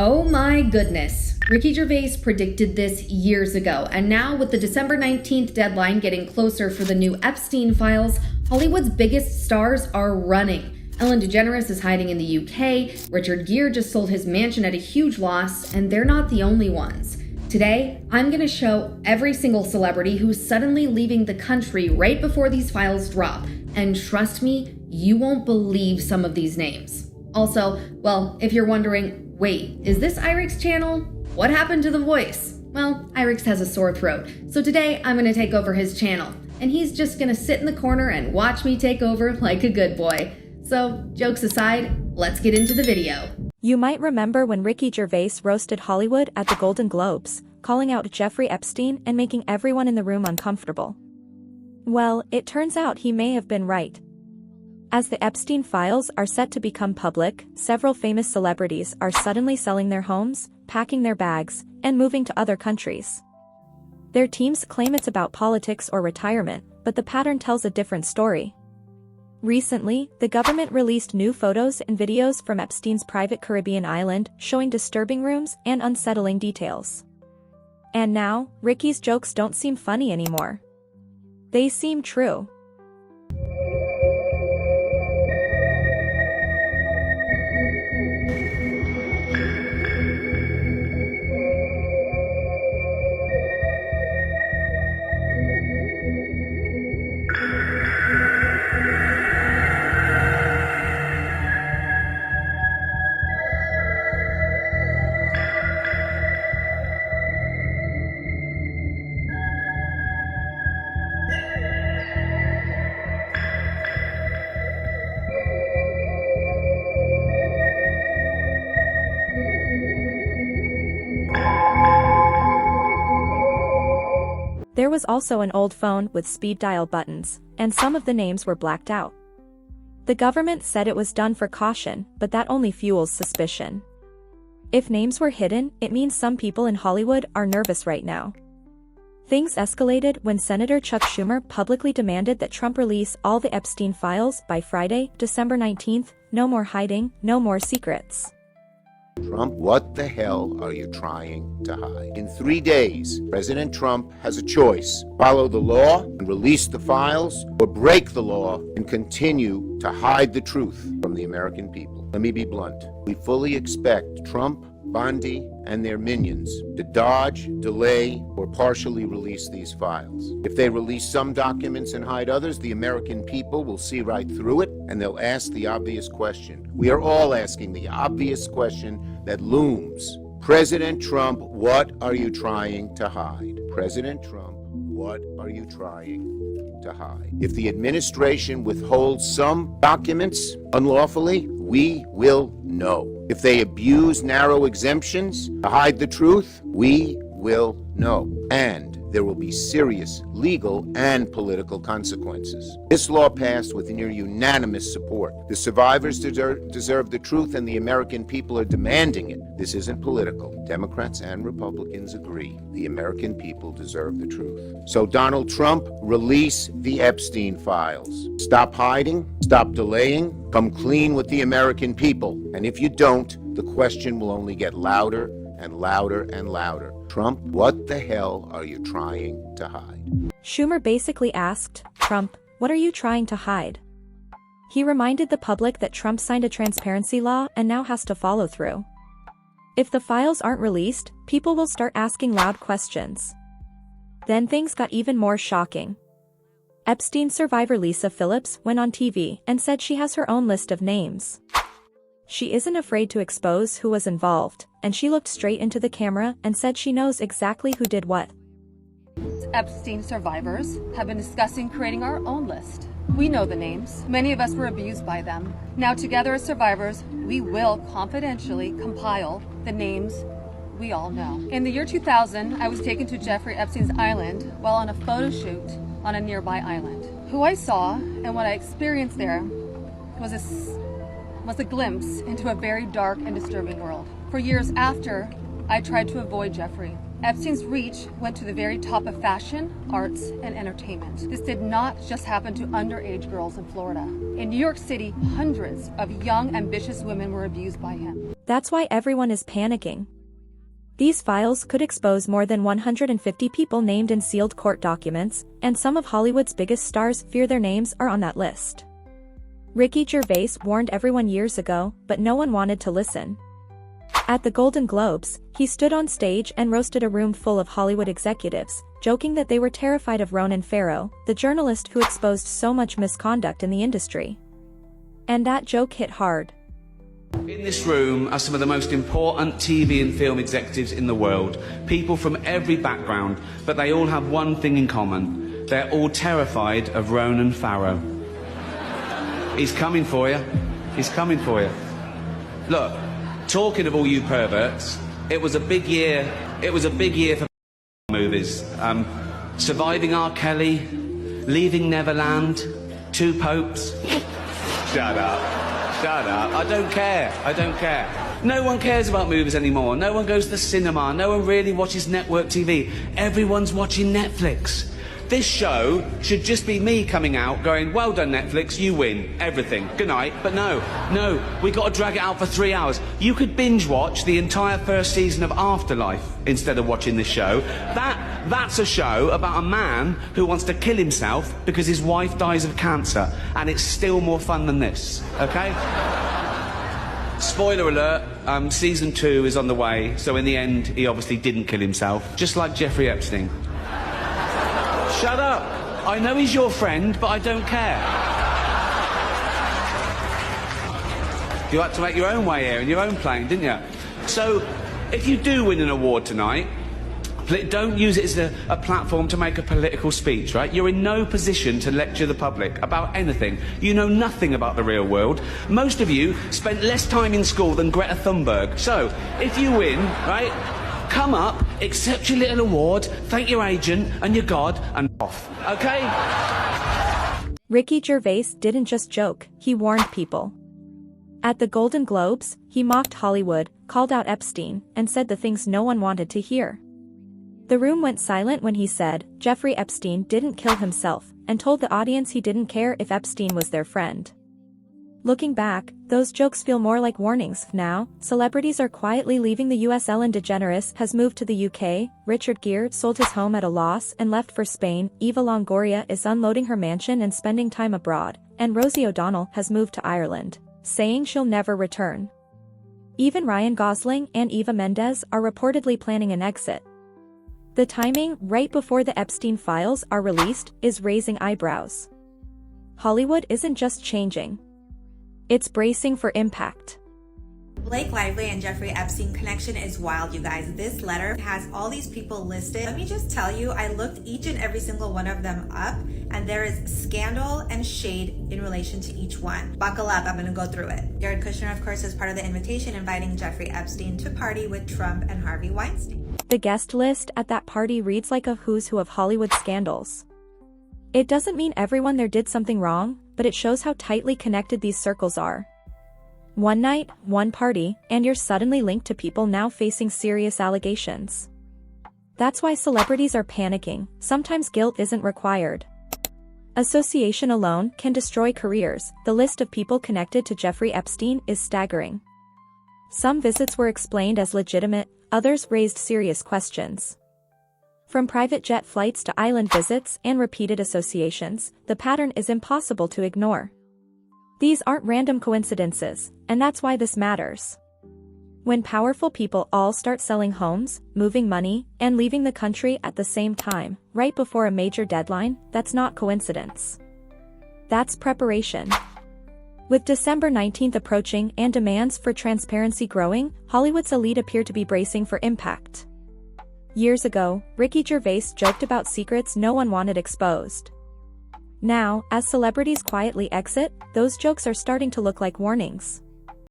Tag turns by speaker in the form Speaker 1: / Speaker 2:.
Speaker 1: Oh my goodness. Ricky Gervais predicted this years ago, and now with the December 19th deadline getting closer for the new Epstein files, Hollywood's biggest stars are running. Ellen DeGeneres is hiding in the UK, Richard Gere just sold his mansion at a huge loss, and they're not the only ones. Today, I'm going to show every single celebrity who's suddenly leaving the country right before these files drop, and trust me, you won't believe some of these names. Also, well, if you're wondering, wait, is this Irix's channel? What happened to the voice? Well, Irix has a sore throat, so today I'm going to take over his channel, and he's just going to sit in the corner and watch me take over like a good boy. So, jokes aside, let's get into the video.
Speaker 2: You might remember when Ricky Gervais roasted Hollywood at the Golden Globes, calling out Jeffrey Epstein and making everyone in the room uncomfortable. Well, it turns out he may have been right. As the Epstein files are set to become public, several famous celebrities are suddenly selling their homes, packing their bags, and moving to other countries. Their teams claim it's about politics or retirement, but the pattern tells a different story. Recently, the government released new photos and videos from Epstein's private Caribbean island, showing disturbing rooms and unsettling details. And now, Ricky's jokes don't seem funny anymore. They seem true. There was also an old phone with speed dial buttons, and some of the names were blacked out. The government said it was done for caution, but that only fuels suspicion. If names were hidden, it means some people in Hollywood are nervous right now. Things escalated when Senator Chuck Schumer publicly demanded that Trump release all the Epstein files by Friday, December 19th, no more hiding, no more secrets.
Speaker 3: Trump, what the hell are you trying to hide? In 3 days, President Trump has a choice: follow the law and release the files, or break the law and continue to hide the truth from the American people. Let me be blunt. We fully expect Trump, Bondi, and their minions to dodge, delay, or partially release these files. If they release some documents and hide others, the American people will see right through it, and they'll ask the obvious question. We are all asking the obvious question that looms. President Trump, what are you trying to hide? President Trump, what are you trying to hide? If the administration withholds some documents unlawfully, we will know. If they abuse narrow exemptions to hide the truth, we will know. And there will be serious legal and political consequences. This law passed with near unanimous support. The survivors deserve the truth, and the American people are demanding it. This isn't political. Democrats and Republicans agree. The American people deserve the truth. So Donald Trump, release the Epstein files. Stop hiding, stop delaying, come clean with the American people. And if you don't, the question will only get louder and louder and louder. Trump, what the hell are you trying to hide?
Speaker 2: Schumer basically asked, Trump, what are you trying to hide? He reminded the public that Trump signed a transparency law and now has to follow through. If the files aren't released, people will start asking loud questions. Then things got even more shocking. Epstein survivor Lisa Phillips went on TV and said she has her own list of names. She isn't afraid to expose who was involved, and she looked straight into the camera and said she knows exactly who did what.
Speaker 4: Epstein survivors have been discussing creating our own list. We know the names. Many of us were abused by them. Now together as survivors, we will confidentially compile the names we all know. In the year 2000, I was taken to Jeffrey Epstein's island while on a photo shoot on a nearby island. Who I saw and what I experienced there was a glimpse into a very dark and disturbing world. For years after, I tried to avoid Jeffrey. Epstein's reach went to the very top of fashion, arts, and entertainment. This did not just happen to underage girls in Florida. In New York City, hundreds of young, ambitious women were abused by him.
Speaker 2: That's why everyone is panicking. These files could expose more than 150 people named in sealed court documents, and some of Hollywood's biggest stars fear their names are on that list. Ricky Gervais warned everyone years ago, but no one wanted to listen. At the Golden Globes, he stood on stage and roasted a room full of Hollywood executives, joking that they were terrified of Ronan Farrow, the journalist who exposed so much misconduct in the industry. And that joke hit hard.
Speaker 5: In this room are some of the most important TV and film executives in the world, people from every background, but they all have one thing in common. They're all terrified of Ronan Farrow. He's coming for you. He's coming for you. Look, talking of all you perverts, it was a big year for movies. Surviving R. Kelly, Leaving Neverland, Two Popes. Shut up. Shut up. I don't care. No one cares about movies anymore. No one goes to the cinema. No one really watches network TV. Everyone's watching Netflix. This show should just be me coming out going, well done Netflix, you win everything, good night. But no, we got to drag it out for 3 hours. You could binge watch the entire first season of Afterlife instead of watching this show. That's a show about a man who wants to kill himself because his wife dies of cancer, and it's still more fun than this, okay? Spoiler alert, season 2 is on the way, so in the end he obviously didn't kill himself, just like Jeffrey Epstein. Shut up. I know he's your friend, but I don't care. You had to make your own way here in your own plane, didn't you? So, if you do win an award tonight, don't use it as a platform to make a political speech, right? You're in no position to lecture the public about anything. You know nothing about the real world. Most of you spent less time in school than Greta Thunberg. So, if you win, right, come up, accept your little award, thank your agent and your God, and off, okay?
Speaker 2: Ricky Gervais didn't just joke, he warned people. At the Golden Globes, he mocked Hollywood, called out Epstein, and said the things no one wanted to hear. The room went silent when he said Jeffrey Epstein didn't kill himself, and told the audience he didn't care if Epstein was their friend. Looking back, those jokes feel more like warnings. Now, celebrities are quietly leaving the US. Ellen DeGeneres has moved to the UK, Richard Gere sold his home at a loss and left for Spain, Eva Longoria is unloading her mansion and spending time abroad, and Rosie O'Donnell has moved to Ireland, saying she'll never return. Even Ryan Gosling and Eva Mendes are reportedly planning an exit. The timing, right before the Epstein files are released, is raising eyebrows. Hollywood isn't just changing. It's bracing for impact.
Speaker 6: Blake Lively and Jeffrey Epstein connection is wild, you guys. This letter has all these people listed. Let me just tell you, I looked each and every single one of them up, and there is scandal and shade in relation to each one. Buckle up, I'm gonna go through it. Jared Kushner, of course, is part of the invitation inviting Jeffrey Epstein to party with Trump and Harvey Weinstein.
Speaker 2: The guest list at that party reads like a who's who of Hollywood scandals. It doesn't mean everyone there did something wrong, but it shows how tightly connected these circles are. One night, one party, and you're suddenly linked to people now facing serious allegations. That's why celebrities are panicking. Sometimes guilt isn't required. Association alone can destroy careers. The list of people connected to Jeffrey Epstein is staggering. Some visits were explained as legitimate, others raised serious questions. From private jet flights to island visits and repeated associations, the pattern is impossible to ignore. These aren't random coincidences, and that's why this matters. When powerful people all start selling homes, moving money, and leaving the country at the same time, right before a major deadline, that's not coincidence. That's preparation. With December 19th approaching and demands for transparency growing, Hollywood's elite appear to be bracing for impact. Years ago, Ricky Gervais joked about secrets no one wanted exposed. Now, as celebrities quietly exit, those jokes are starting to look like warnings.